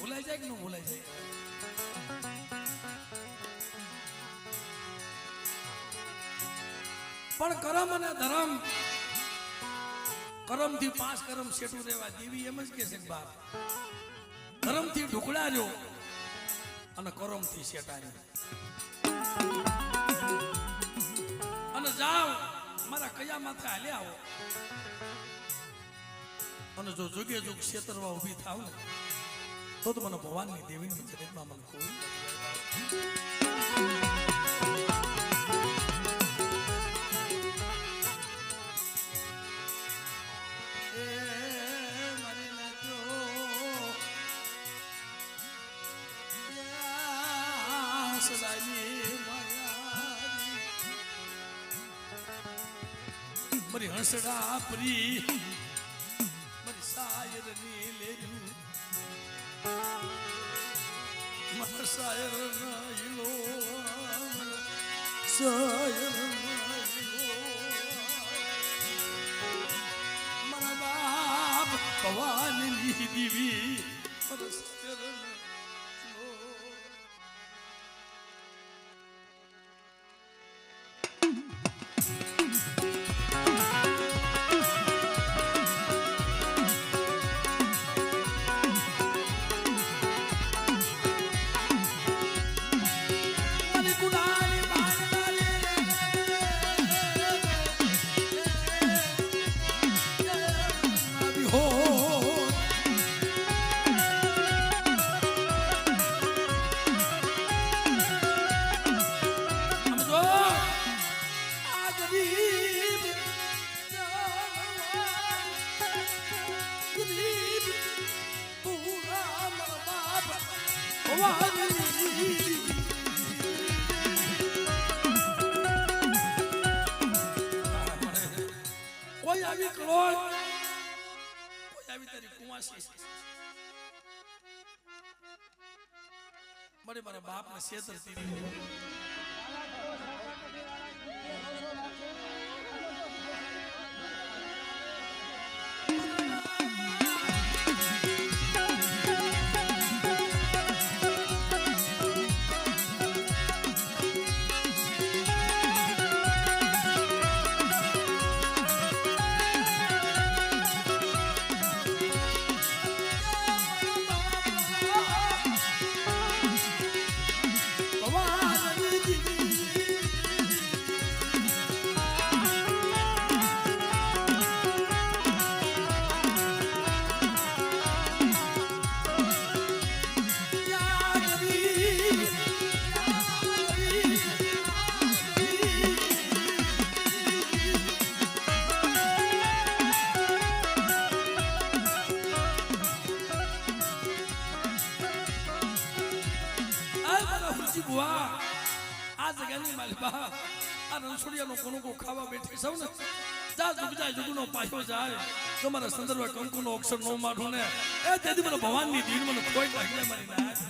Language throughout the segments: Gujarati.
ભૂલાઈ જાય કે ન ભૂલાઈ જાય? પણ કરમ અને ધર્મ, કરમ થી 5 કરમ શેઠું રહેવા દેવી એમ જ કે છે બાપ. ધર્મ થી ઢુકડા જો અને કરમ થી શેઠાજો. અને જાઓ મારા કયા માથે હાલ્યા આવો અને જો જુગે જુગ ક્ષેત્રમાં ઊભી થાવ ને તો મને ભગવાનની દેવીની જગતમાં મને કોઈ મારી હંસડા પ્રી મારી શાયર ની લેજુ મારા શાયર ના ઈલો શાયર ના ઈલો મારા બાપ ભવાની દીવી મારા શાયર ના કોઈ આવી કલોલ કોઈ આવી તારી કુવાસી મને મારા બાપને છેતર તીરી આ જગ્યાની માલબા આ રણછોડિયાનો કોનો ખાવા બેઠી સૌ ને જા જુગ જાય જુગનો પાછો જાય તમારા સંદર્ભે કંકુનો અક્ષર નો માઠું ને એ તેથી મને ભગવાનની દીન મને કોઈ લાગે મારી ના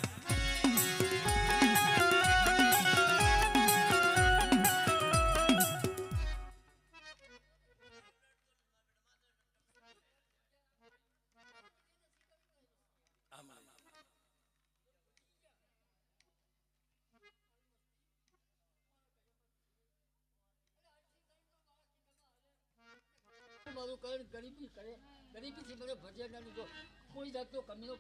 મારું કર ગરીબી કરે ગરીબીથી મને ભજ્યા ના લીધો કોઈ જાતનો કમીનો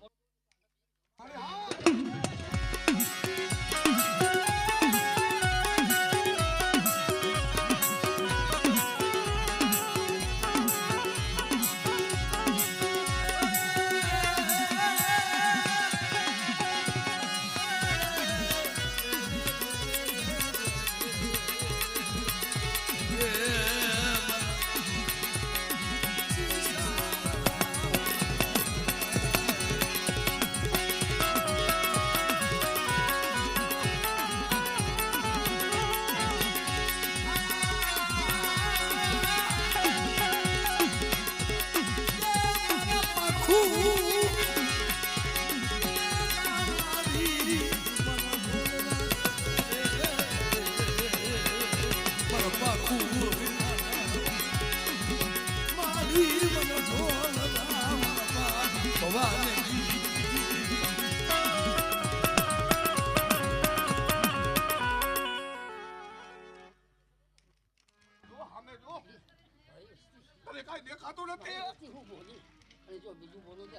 કોઈ બીજું બોલો ને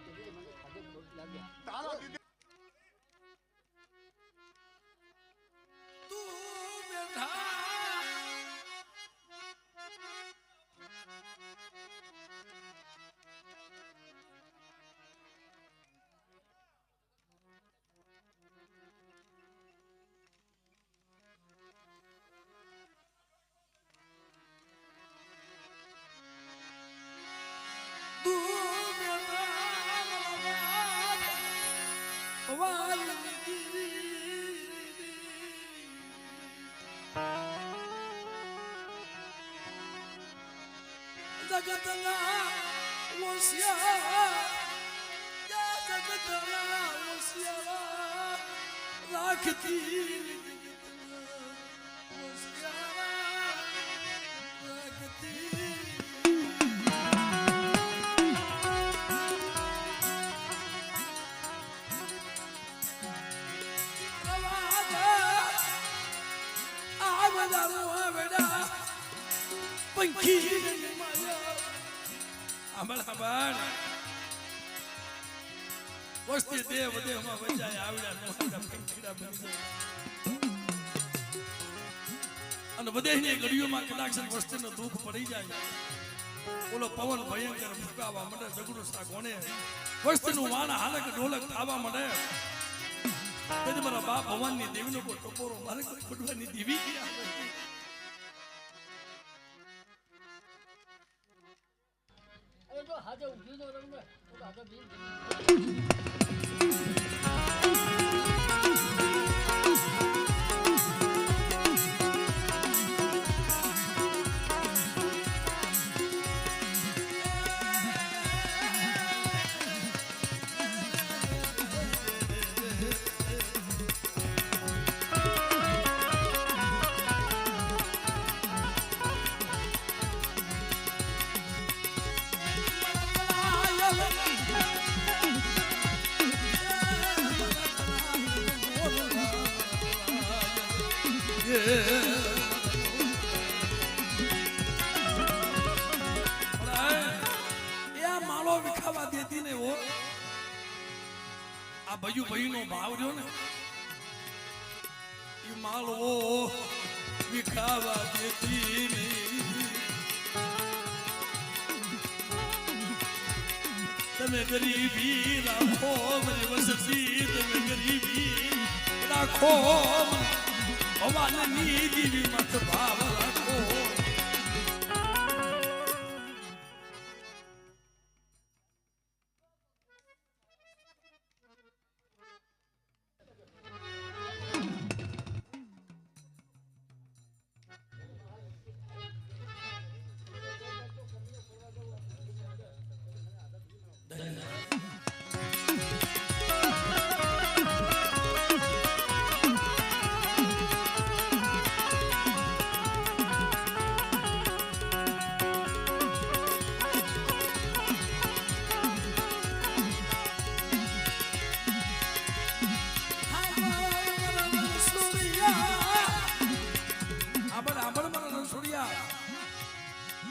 એટલે મને ખાધે ખોટ લાગે તારા દીદી તું બેઠા જગતના હોશિયાર રાખતી પંખી આંબળ વસ્તી દેવ દેવમાં વજાય આવડ્યા નો આવડ્યા પંખીડા બની જાય અને વધેની ઘડીઓમાં કદાચ વસ્તીનું દુઃખ પડી જાય ઓલો પવન ભયંકર ફૂંકાવા માંડે ઝઘડું સા ગોણે વસ્તીનું વાણ હાલક ઢોલક થાવા માંડે તેથી મારા બાપ ભગવાનની દેવીનો કોઈ ટકોરો મારે કોઈ ખોડવાની દેવી અરે તો હાથે ઊભી ન રહું ને તો હાથે બી માળો વિખાવા દેતી ને ઓ આ ભયું ભયું નો ભાવ રહ્યો ને એ માળો વિખાવા દેતી ને તમે ગરીબી રાખો મારી વસતી તમે ગરીબી રાખો ભગવાનની દીવી મત ભાવ રાખો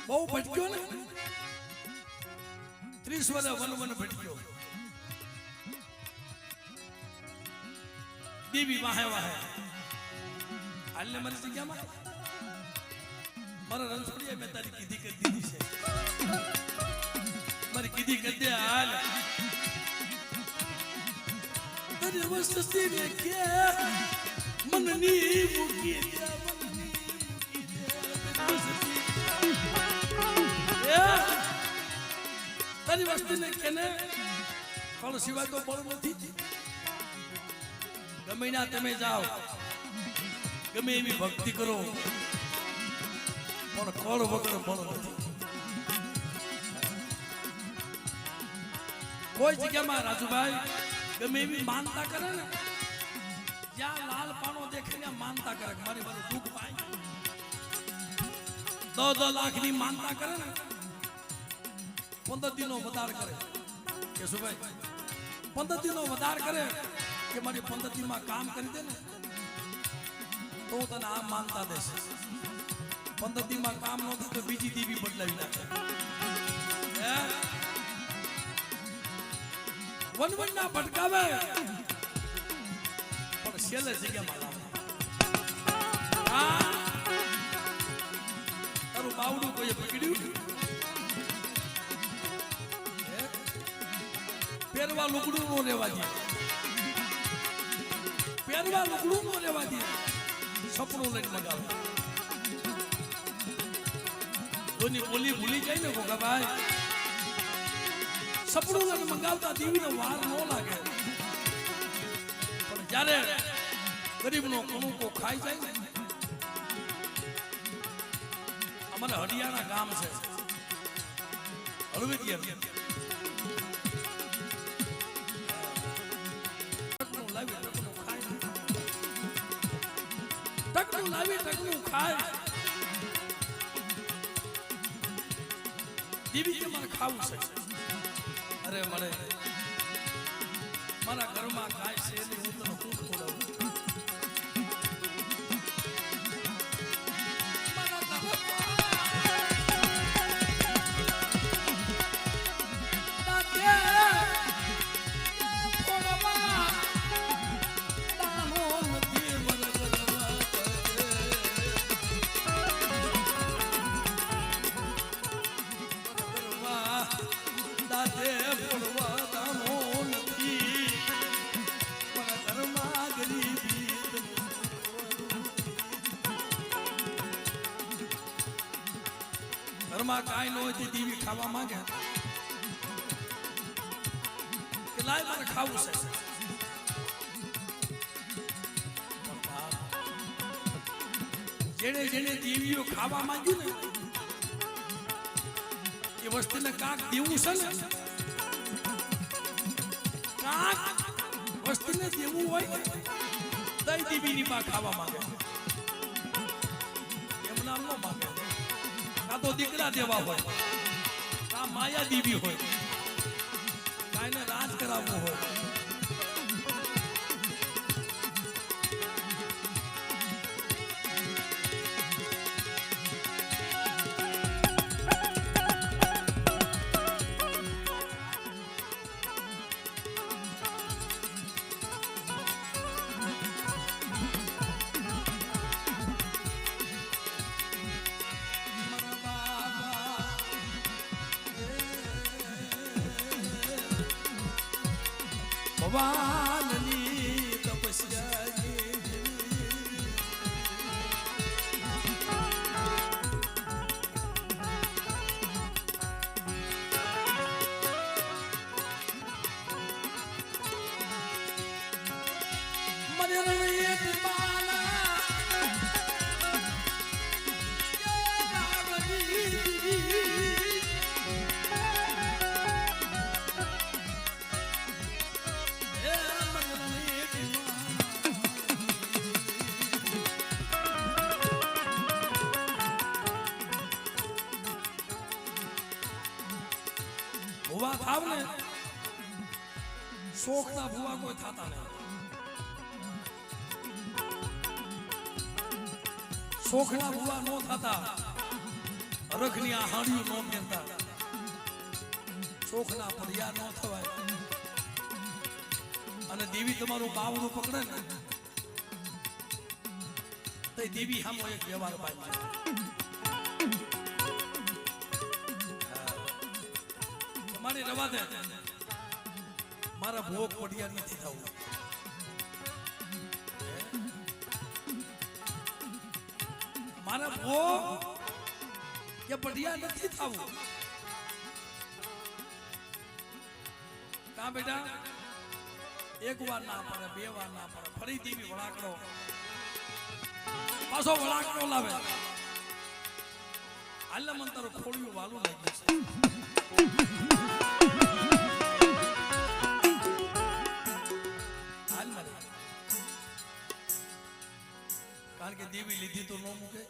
બહુ ભટક્યો ને 30 વર્ષ વન ભટક્યો દેવી વાહે વાહે હાલને મારી જગ્યામાં મારા રણછોડિયા મેં તારી કીધી કરી દીધી છે મારી કીધી કરી દે હાલ તારી વસ્તી ને કે મનની મૂકી દે તારી વસ્તુને કેને ફળ સિવાય તો બળ નથી ગમે ના તમે જાઓ ગમે એવી ભક્તિ કરો પણ ફળ વગર બળ નથી કોઈ જગ્યામાં રાજુભાઈ ગમે એવી માનતા કરે ને જ્યાં લાલ પાનો દેખે ને માનતા કરે મારી મારું દુઃખ પાય 10 લાખ ની માનતા કરે ને 15 દિનો વધાર કરે કે શું ભાઈ 15 દિનો વધાર કરે કે મારી 15 દિનમાં કામ કરી દે ને તો તને આ માનતા દેશે 15 દિનમાં કામ ન થાય તો બીજી દેવી બદલાવી નાખે વનવનના ભટકાવે પણ છેલ્લે જગ્યામાં લાવે. તારું બાવડું કોઈએ પકડ્યું? પહેરવા લુગડું નો લેવા દે, પહેરવા લુગડું નો લેવા દે, સપનું લઈને મગાવે. કોની બોલી ભૂલી જાય ને ગોગાભાઈ, સપનું લઈને મંગાવતા દેવીનો વાર ન લાગે. પણ જ્યારે ગરીબનો કણુકો ખાઈ જાય ને, અમારે હડિયાણા ગામ છે હળવેદિયા, ટકનું ખાય. દીવી કે મારે ખાવું છે. અરે મળે મારા ઘરમાં ગાય છે એટલે હું તને શું ખવડાવું? ઘરમાં કાંઈ ન હોય તે દીવી ખાવા માંગે કે લાય મારે ખાવું છે. જેને જેને દીવીઓ ખાવા માંગ્યું ને એ વસ્તીને કાંક દેવું છે ને, કાંક વસ્તીને દેવું હોય તઈ દીવીની પા ખાવા માંગે, એમના ન માંગે. કાં તો દીકરા દેવા હોય, કાં માયા દીવી હોય, કાંઈને રાજ કરાવવું હોય. ભગવાનની તપસ્યા ભુવા થાવ ને, શોખના ભુવા કોઈ થતા નહીં. શોખના ભુવા નો થતા, રખની આ હાડિયું નો પહેરતા, શોખના પડ્યા નો થવાય. અને દેવી તમારું બાવડું પકડે ને તો દેવી સામો એક વ્યવહાર પાય. મારી રવા દે, મારા ભોગ પડ્યા નથી થવું. મારા ભોગ કે પડ્યા નથી થવું. કા બેટા, એક વાર ના પડે, બે વાર ના પડે, ફરી દેવી વળાકડો, પાછો વળાકડો લાવે. હાલ મન તારું ખોડિયું વાલું લાગ્યું છે. કારણ કે દેવી લીધી તો ન મૂકે.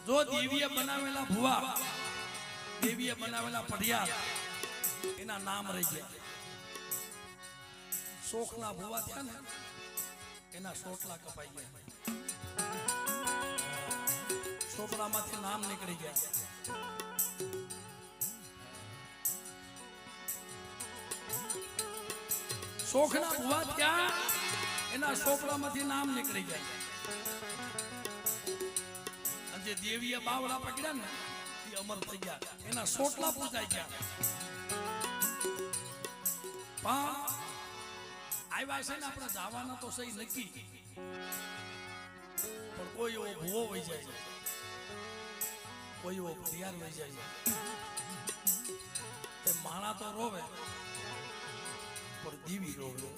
જો દેવીએ બનાવેલા ભુવા, દેવીએ બનાવેલા પઢિયાર, એના નામ રહી ગયા. શોખના ભુવા થયા ને, એના સોટલા કપાઈ ગયા, સોપડામાંથી નામ નીકળી ગયા. શોખના ભુવા ત્યાં એના સોપડામાંથી નામ નીકળી જાય અને જે દેવીએ બાવડા પકડ્યા ને એ અમર થઈ ગયા એના સોટલા પૂજાઈ ગયા પણ આવ્યા છે ને આપણે જવાના તો સહી નક્કી પણ કોઈ એવો ભૂવો વહી જાય કોઈ એવો ફરિયાદ વહી જાય એ માણા તો રોવે પણ દીવી રોવે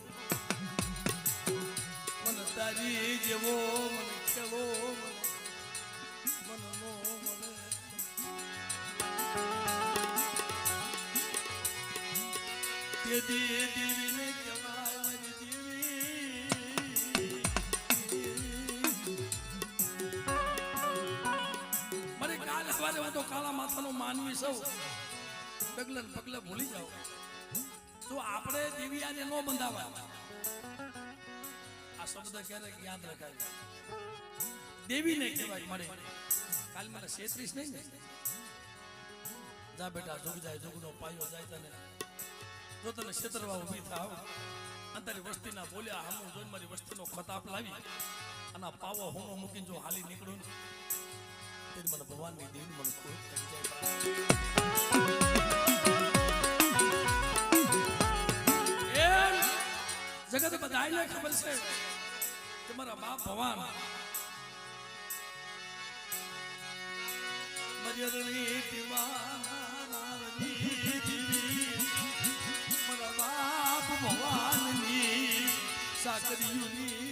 મને તારી જેવો મને ખેલો મને નો મને તે દેવીને કહેવાય મારી દેવી મારે કાલે સવારે હું તો કાળા માથાનો માનવી સૌ ડગલે પગલે ભૂલી જાઓ તો આપણે દેવી આજે ન બંધાવા આ શબ્દ ક્યારેક યાદ રખાય દેવીને કહેવાય મારે કાલ મને 36 નહીં ને જા બેટા જુગ જાય જુગનો પાયો જાય તને જો તને ક્ષેત્રવા ઉભી થાવ અંતરી વસ્તીના બોલ્યા હામું જોઈને મારી વસ્તીનો ખતાપ લાવી અને પાવો હોમો મૂકીને જો હાલી નીકળું ત્યારે મને ભગવાનની દેવી મને કોઈ થઈ જાય જગત બધાને ખબર છે કે મારા બાપ ભગવાન મજરની મારા બાપ ભગવાનની સાકરીઓની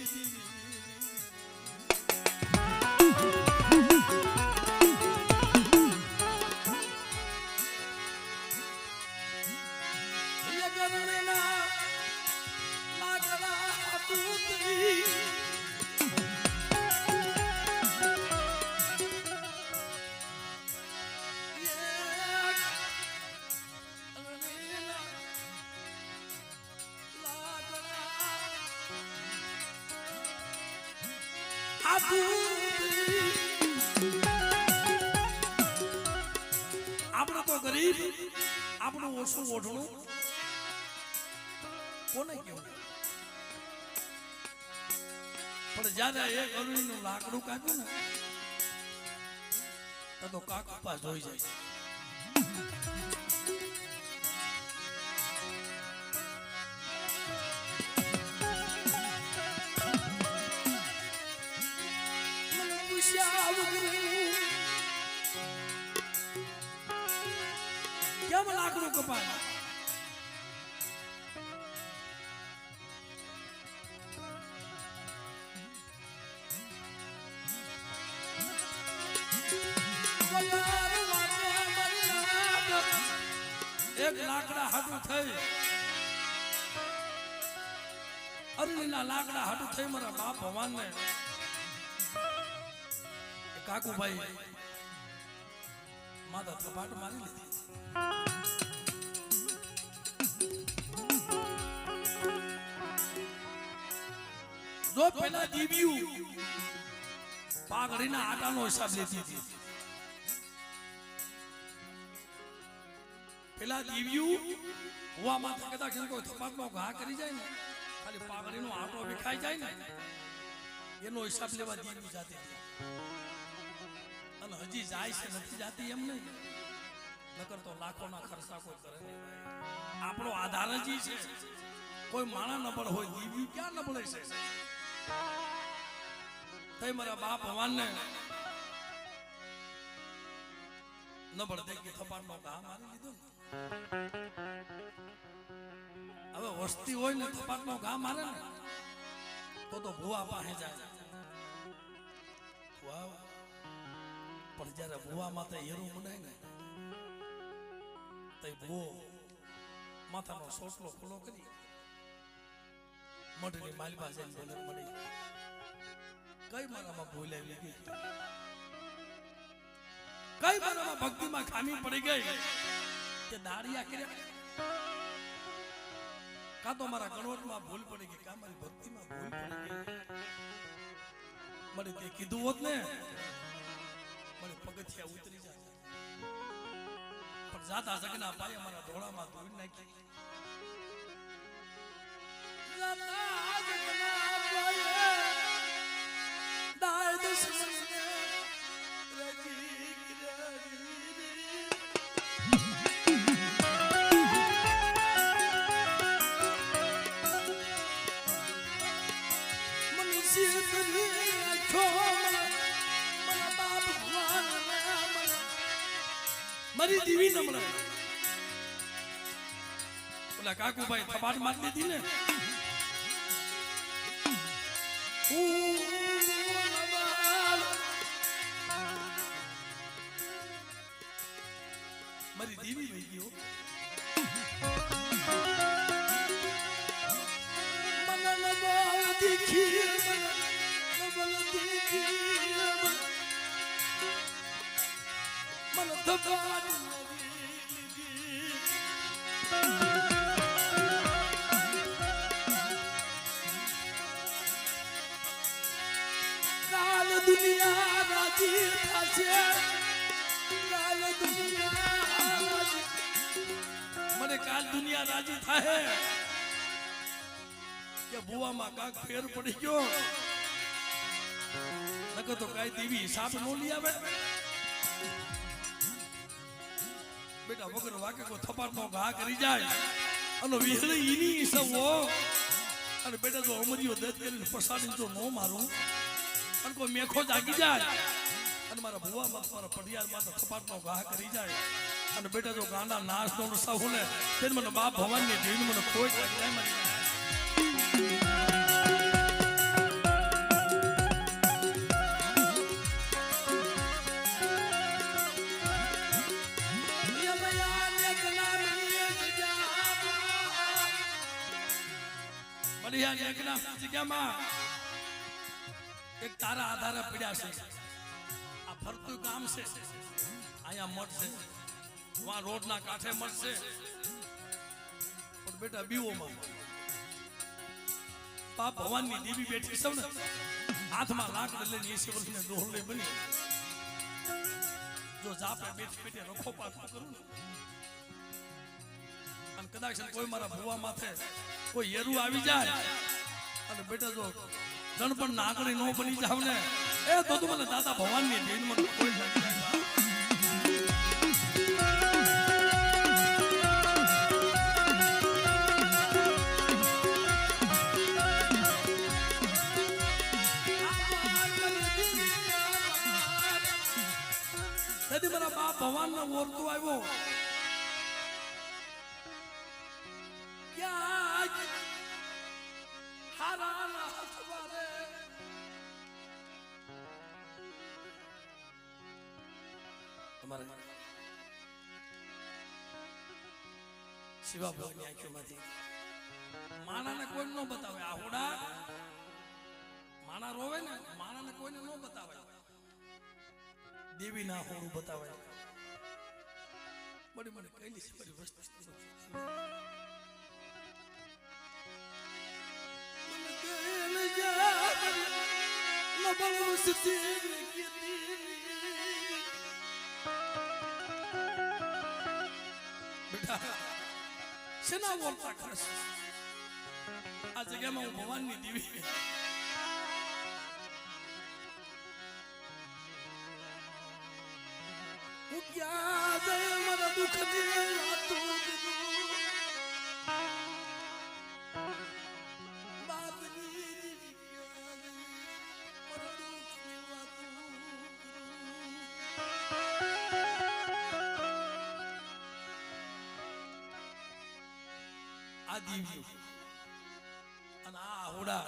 આપણે તો ગરીબ આપણું ઓછું ઓઢણું કોને કેવું પણ જયારે એક અરુણીનું લાકડું કાપ્યું ને તો કાક ઉપાસ જોઈ જાય કેમ લાકડું કપાય એક લાકડા હાટું થઈ અરુણીના લાકડા હાટું થઈ મારા બાપ ભગવાનને કાકુભાઈ માતા થપાટ મારી લીધી જો પેલા દીવ્યું પાઘડીના આટાનો હિસાબ લેતી હતી પેલા દીવ્યું હુવા માથા કદાચ કોઈ થપાટમાં ઘા કરી જાય ને ખાલી પાઘડીનો આટો વિખાઈ જાય ને એનો હિસાબ લેવા દીવ્યું જાતી હતી અને હજી જાય છે નથી જાતી એમ નહીં નકર તો લાખોના ખર્ચા કોઈ કરે નહીં આપણો આધાર જ છે કોઈ માણા નબળ હોય દીવ્યું ક્યાં નબળે છે તઈ મારા બાપ ભગવાનને નબળ દેખી થપાટનો ઘા મારી લીધો હવે વસ્તી હોય ને થપાટનો ઘા મારે ને તો ભુવા પાસે જાય વાવ પણ જયારે ભુવા માથે હેરું મુડાય ને તો ભુવો માથાનો સોટલો ખુલ્લો કરી મોઢની માલબા જઈને બોલે મળી કઈ મારામાં ભૂલ આવી ગઈ કઈ મારામાં ભક્તિમાં ખામી પડી ગઈ કે દાડિયા કર્યા કા તો મારા કણવટમાં ભૂલ પડી ગઈ કા મારી ભક્તિમાં ભૂલ પડી ગઈ મને તે કીધું હોત ને મને પગથિયા ઉતરી જાય પણ જાતા જગના પાયે મારા ધોળામાં ધોઈ નાખી જતા જગના પાયે દાય દુશ્મનને રજી કિરારી મનુષ્ય તને છો મારા બાપ ભગવાન મારી દીવી ન મળે ઓલા કાકુભાઈ થપાટ મારી દીધી ને મારી દીવી વહી ગયો મને થપાટ કાલ દુનિયા રાજી થશે કાલ દુનિયા મને કાલ દુનિયા રાજી થાય કે ભુવામાં કાક ફેર પડી ગયો નકર તો કાઈ દેવી હિસાબ નો લઈ આવે બેટા વગર વાકે કો થપાટનો ઘા કરી જાય અને વિહળી ઈની સવો અને બેટા જો અમરીઓ દત કરીને પસાડી જો નો મારું અને કોઈ મેખો જાગી જાય અને મારા ભુવા માં મારા પડિયાર માં થપાટનો ઘા કરી જાય અને બેટા જો ગાંડા નાશ નો નસા હોને તે મને બાપ ભવાની દેવી મને કોઈ જાય મારી એક તારા આધારે પડ્યા છે આ ફરતું કામ છે અહીંયા મળશે વહાં રોડના કાંઠે મળશે પણ બેટા બીઓમાં બાપ ભવાનની દેવી બેઠી સૌ ને હાથમાં લાકડ લઈને 80 વર્ષની દોહલે બની જો જાપે બેઠી બેઠી રખો પાછો કરું ને અને કદાચ કોઈ મારા ભુવા માથે કોઈ હેરું આવી જાય અને બેટા જો જણપણ નાગડી નો બની જાવ ને એ તો તું મને દાદા ભવાનની દેન મને કોઈ નથી મારા બાપ ભવાન નો ઓરતો આવ્યો શિવા ભગવાનની આંખોમાંથી માણાને કોઈ ન બતાવે આહોડા માણા રોવે ને માણાને કોઈને ન બતાવે દેવી ના હોડું બતાવે બડી મને કઈલી છે બડી વસ્તુ મને કેલ જા ન બળો સતી શેના બોલતા ખરસ આ જગ્યામાં હું ભગવાનની દેવી હું ક્યાં જાય મારા દુઃખ ની વાતો અને આ હોડા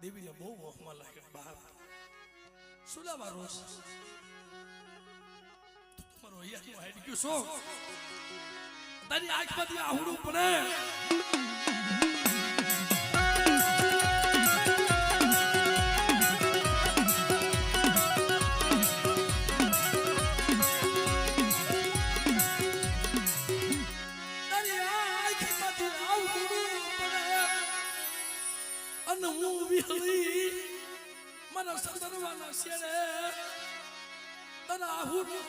દેવીને બહુ મોહમાં લાગે બાપ સુલાવા રોષ તમારો અહીંયા હેડ ગયો છો તારી આંખમાંથી આહુડું પડે મારા સંદર્ભના શેરે તના આહુડું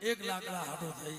એક લાકડા હાટો થઈ